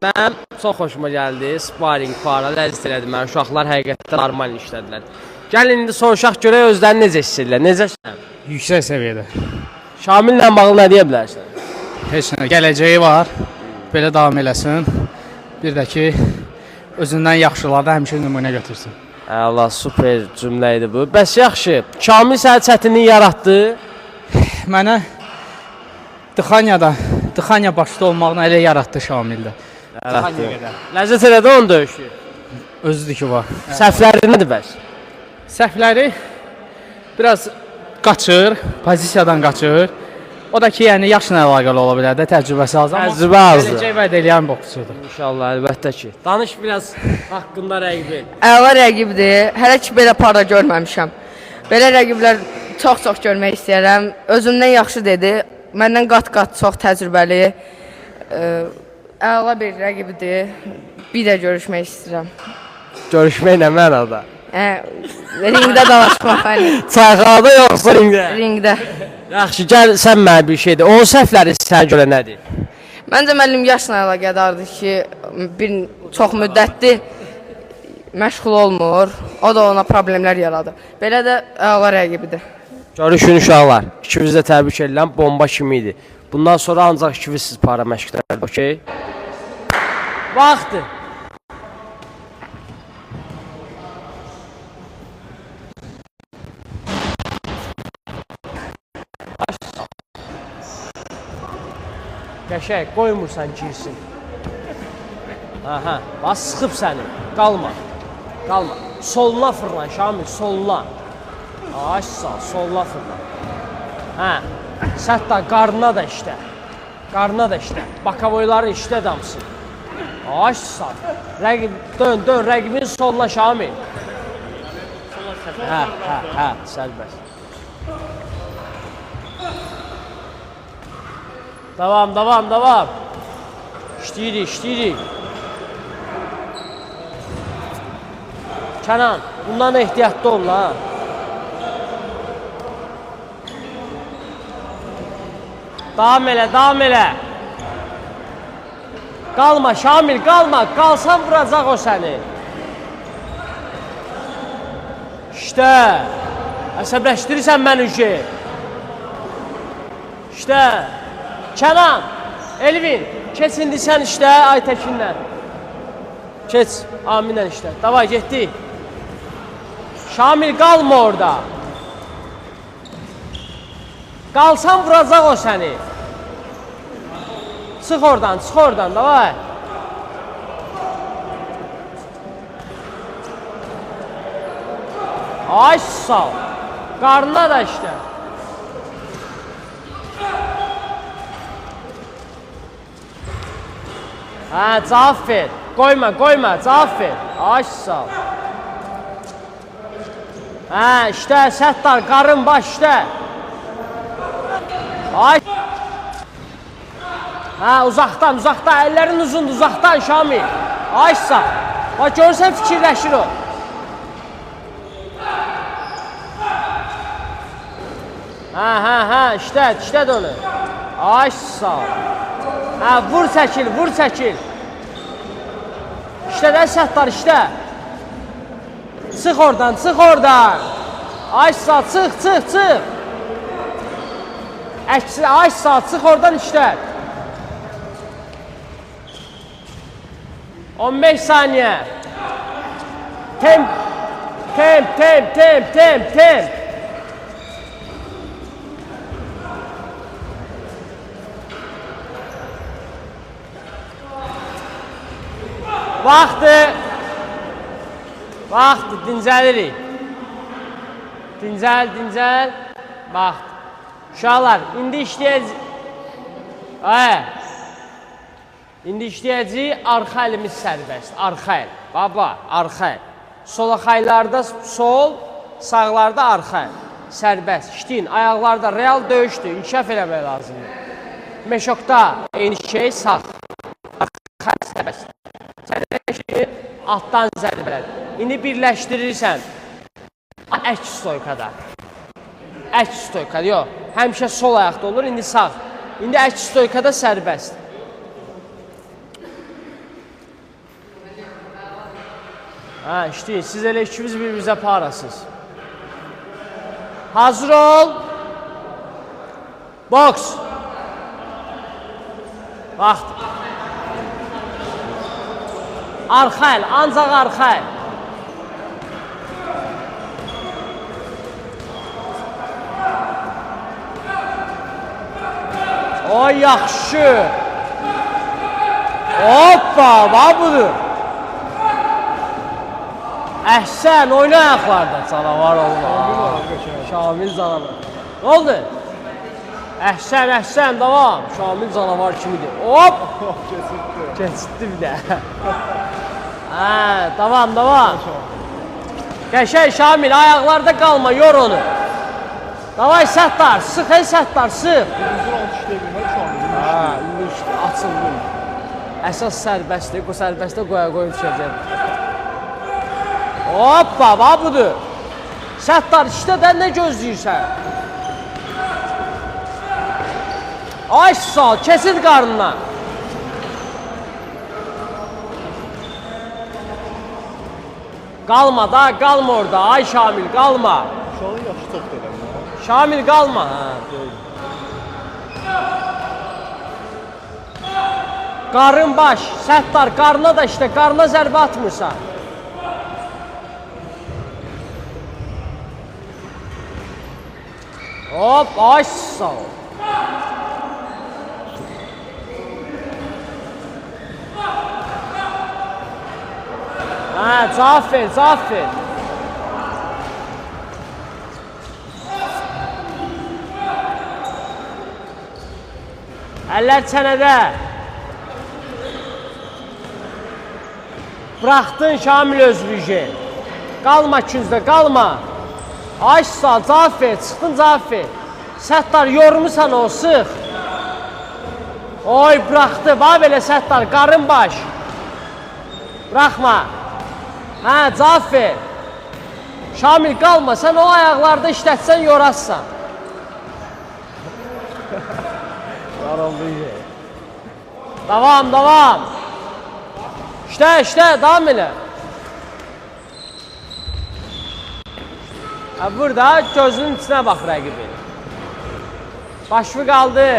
Mən çox xoşuma gəldi. Sparring para ləzzət elədi mən. Uşaqlar həqiqətən normal işlədilər. Gəlin indi soruşaq görək özlərini necə hiss edirlər. Necəsən? Yüksək səviyyədə. Şamillə bağlı nə deyə bilərsən? Heç nə, gələcəyi var. Belə davam eləsin. Bir də ki, özündən yaxşılarda həmişə nümunə götürsün. Allah, super cümlə idi bu. Bəs yaxşı, Şamil sənə çətinlik yaratdı? Mənə Dıxanya başda olmağını elə yaratdı Şamildə. Ləzzət elədi onun döyüşü. Özüdür ki var. Səhvləri nədir bəs? Səhvləri biraz qaçır, pozisiyadan qaçır. O da ki, yəni yaşla əlaqəli ola bilər də, təcrübəsi az. Təcrübə azdır. Gələcək vəd eləyən boksçudur. İnşallah, əlbəttə ki. Danış biraz haqqında rəqibi. Əla rəqibdir. Hələ ki belə para görməmişəm. Belə rəqiblər çox görmək istəyirəm. Özümdən yaxşı dedi. Məndən qat-qat çox təcrübəli. Əla bir rəqibdir. Bir də görüşmək istəyirəm. Görüşmək nə mənada? Ringdə dalaşmaq hani. Çayxanada yoxsa ringdə? Ringdə. Yaxşı, gəl sən mənə bir şeydir. Onun səhvləri sənə görə nədir? Məncə müəllim yaşla əlaqədardır ki, bir çox müddətdir məşğul olmur. O da ona problemlər yaradır. Belə də əla rəqibidir. Görüşün uşaqlar. İkiniz də təbrik edirəm. Bomba kimi idi. Bundan sonra ancaq ikiniz siz para məşqlərdir, okey? Vaxtdır. Qəşəng, qoymursan girsin. Aha, bas sıxıb səni. Qalma. Qalma. Soluna fırlan Şamil, soluna. Ay sağ, soluna fırlan. Hə, sətta qarnına da işlə. Qarnına da işlə. Bakavoyları işlə damsın. Ay sağ. Rəqib, dön, rəqibin soluna Şamil. Hə, sərbəst. Davam. İşləyirik. Kənan, bundan ehtiyatlı ol ha. Davam elə. Qalma Şamil, qalma. Qalsan vuracaq o səni. İşte. Əsəbləşdirirsən məni ki. İşte. Kənan, Elvin, keç indi sən işlə Aytəkinlə. Keç, Aminlə işlə. Davay, getdik. Şamil, qalma orada. Qalsan vuracaq o səni. Çıx oradan, davay. Ay sağ ol. Qarnına da işlə. Hə, cavab ver. Qoyma, cavab ver. Ay sağ ol. Hə, işdə, Səttar, qarın baş, işdə. Ay. Hə, uzaqdan, əllərin uzundur, uzaqdan Şamil. Ay sağ ol. Bax, görürsən fikirləşir o. Hə, işləd onu. Ay sağ ol. Hə, vur çəkil. İşlə də Səttar, işlə. Çıx oradan. Ay sağ, çıx. Ay sağ, çıx oradan işlə. 15 saniyə. Temp. Vaxtdır, dincəlirik. Dincəl. Vaxt. Uşaqlar, indi işləyəcəyik, arxa əlimiz sərbəst. Arxa əl. Baba, arxa əl. Solaxaylarda sol, sağlarda arxa əl. Sərbəst. İşləyin, ayaqlarda real döyüşdür. İnkişaf eləmək lazımdır. Meşokda eyni şey sağ. Arxa əl sərbəst. Sərbəst. Altdan zərbələr. İndi birləşdirirsən. Əks stoykada. Yox. Həmişə sol ayaqda olur, indi sağ. İndi əks stoykada sərbəst. Hə, işləyin. Siz elə ikiniz bir-birinizə parasınız. Hazır ol. Boks. Vaxt. Arxa əl, ancaq arxa əl. O, yaxşı. Hoppa, bax budur. Əhsən, oyna ayaqlarda. Canavar olma. Şamil canavar. Ne oldu? Əhsən, əhsən, davam. Şamil canavar kimidir. Hop. Keçitdi bir də. Hə, davam, davam. Qəşəng Şamil, ayaqlarda qalma, yor onu. Davay Səttar, sıx ey Səttar, sıx. Hə, açıldı. Əsas sərbəstdir, bu sərbəstdə qoya-qoyun düşəcək. Hoppa, bax budur. Səttar, işlədən nə gözləyirsən? Ay sal, kesil qarnına. Qalma da, qalma orada. Ay Şamil, qalma. Uşağın yaşı çox deyiləm. Şamil, qalma. Hə, qarın baş, Səttar, qarına da işte, qarına zərbə atmırsan. Hop, ay sağ ol. Hə, cavab ver, cavab ver. Əllər çənədə. Bıraxdın Şamil özlüyü. Qalma küncdə, qalma. Ay sağ, cavab ver, çıxdın cavab ver. Səttar, yormusan o, sıx. Oy, bıraxdı, bax belə Səttar, qarın baş. Bıraxma. Hə, cavab ver. Şamil, qalma, sən o ayaqlarda işlətsən, yorassan. Yaralıyı. Davam, davam. İşte, işte, davam elə. Burada gözünün içinə bax rəqibin. Başını qaldı.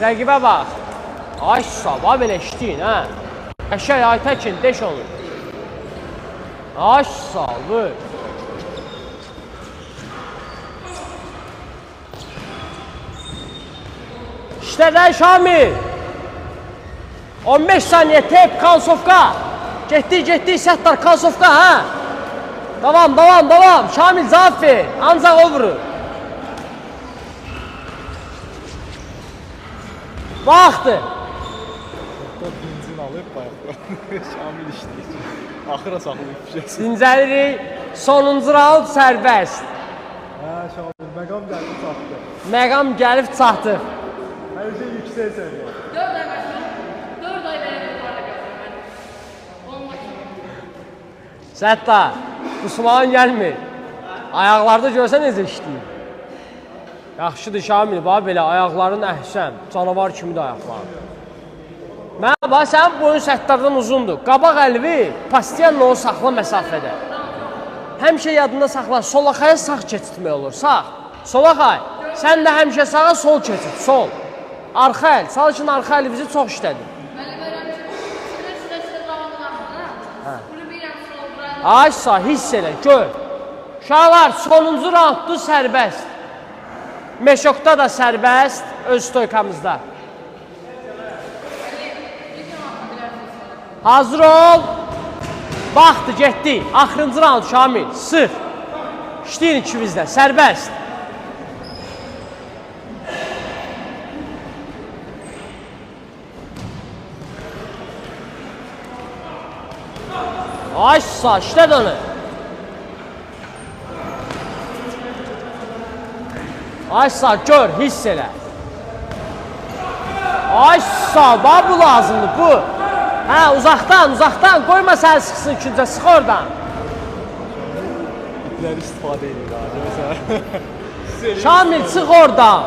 Rəqibə bax. Ay sabah belə işləyin, hə. Qəşəng Aytəkin, deş olur. Ay salvı. İşte də Şamil. 15 saniye tep, kansofka. Getdi, getdi, Səttar, kansofka, hə. Davam, davam, davam. Şamil cavab ver. Ancaq o vurur. Vaxtı. Benzin alıb bayaq. Şamil işləyir. Axıra saxlayıb düşəcək. Dincəlirik. Sonuncu raund sərbəst. Hə, Şamil, məqam gəldi çatdı. Məqam gəlib çatdı. Hər şey yüksək səviyyə. 4 ay başlayır. 4 ay belə qazanır. Səttar, qusmağın gəlmir. Ayaqlarda görsən necə işləyir. Yaxşıdır Şamil, bax belə ayaqların əhsən, canavar kimi də ayaqların. Mən bax, sənin boyun Səttardan uzundur. Qabaq əlvi pastiyanla o saxla məsafədə. Həmişə yadında saxla, solaxaya sağ keçitmək olur, sağ. Solaxay, sən də həmişə sağa sol keçit, sol. Arxa əl, çalışın arxa əli bizi çox işlədir. Ay sağ, hiss elə, gör. Uşaqlar, sonuncu raunddur sərbəst. Meşokda da sərbəst, öz stoykamızda. Hazır ol. Baxdı, getdi. Axırıncı raund Şamil, sıx. İşləyin ikimizdə, sərbəst. Ay sağ, işləd onu. Ay sağ, gör, hiss elə. Ay sağ, bax bu lazımdır, bu. Hə, uzaqdan, uzaqdan, qoyma sən sıxsın ikincə, sıx oradan. İpləri istifadə edir abi, məsələn. Şamil, çıx oradan.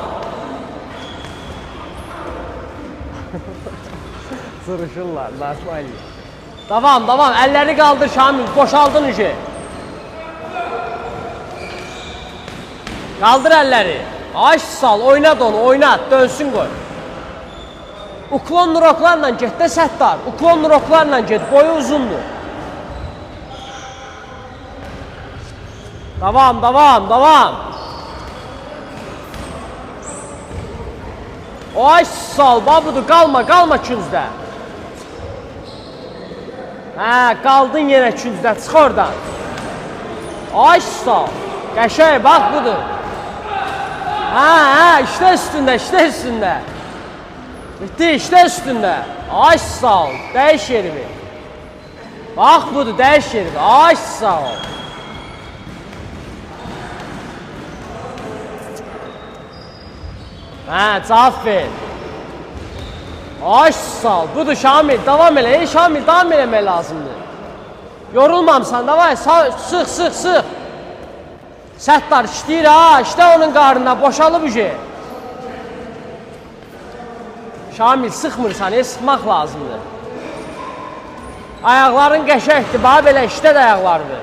Sırışırlar, normal. Davam, davam. Əlləri qaldır Şamil. Boşaldın ucu. Qaldır əlləri. Aş sal, oynat onu, oynat. Dönsün qoy. Uklon nuroklarla get də Səttar. Uklon nuroklarla get. Boyu uzundur. Davam, davam, davam. Aş sal, babudur. Qalma, qalma küncdə. Hə, qaldın yenə küncdə. Çıx oradan. Aş sal. Qəşəng, bax budur. Hə, işdə üstündə, işdə üstündə. Bitti, işdə üstündə. Aş sal, dəyiş yerimi. Bax budur, dəyiş yerimi. Aş sal. Hə, cavab ver. Aş sal, budur Şamil, davam elə. Şamil, davam eləmək lazımdır. Yorulmamsan, davay, sıx, sıx, sıx. Səttar işləyir ha, işlə onun qarnına, boşalıb ucu. Şamil, sıxmırsan, sıxmaq lazımdır. Ayaqların qəşəkdir, bax belə işlə də ayaqlarını.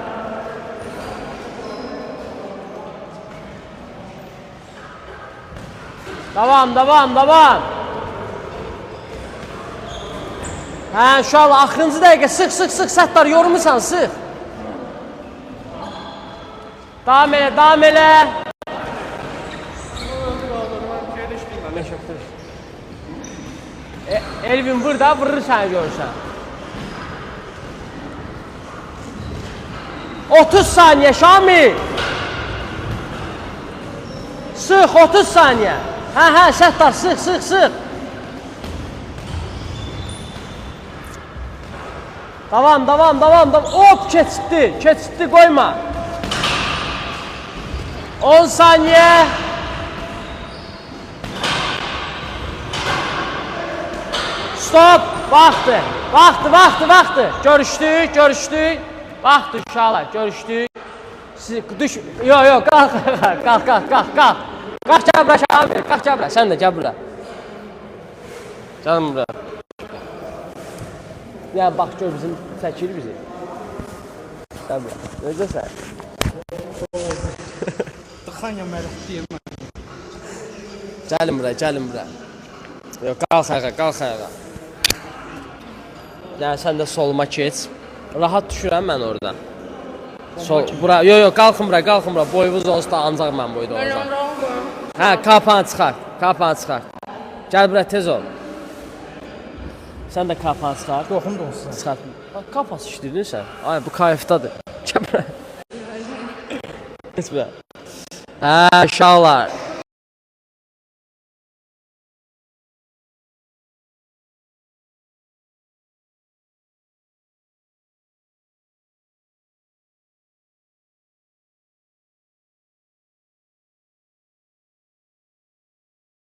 Davam, davam, davam. Hə, uşaqlar, axırıncı dəqiqə, sıx, sıx, sıx, Səttar, yorulmuşsan, sıx. Davam elə, davam elə. Elvin burada, vurur səni görürsən. 30 saniyə, Şamil. Sıx, 30 saniyə. Hə, hə, Səttar, sıx, sıx, sıx. Davam, davam, davam, davam. Hop, keçitdi, keçitdi, qoyma. 10 saniye. Stop. Vaxtı. Vaxtı, vaxtı, vaxtı. Görüşdük, görüşdük. Vaxtı uşaqlar, görüşdük. Siz düş. Yo, yo, qalx, qalx, qalx, qalx, qalx. Qalx gəl bura Şamil, qalx gəl bura. Sən də gəl bura. Canım bura. Ya bax gör bizim çəkir bizi. Gəl bura. Necəsən? Dıxanya mələkdiyim. Gəlin bura, gəlin bura. Yox, qalx ayağa, qalx ayağa. Yəni sən də soluma keç. Rahat düşürəm mən orada. Sol, bura, yo, yo, qalxın bura, qalxın bura. Boyunuz olsa da ancaq mən boyda olacaq. Hə, kapanı çıxar, kapanı çıxar. Gəl bura, tez ol. Sən də kapanı çıxar. Qorxum da olsun. Çıxar. Bax, kapası işləyirdin sən. Ay, bu kayıfdadır. Gəl bura. Heç bura. Hə, uşaqlar.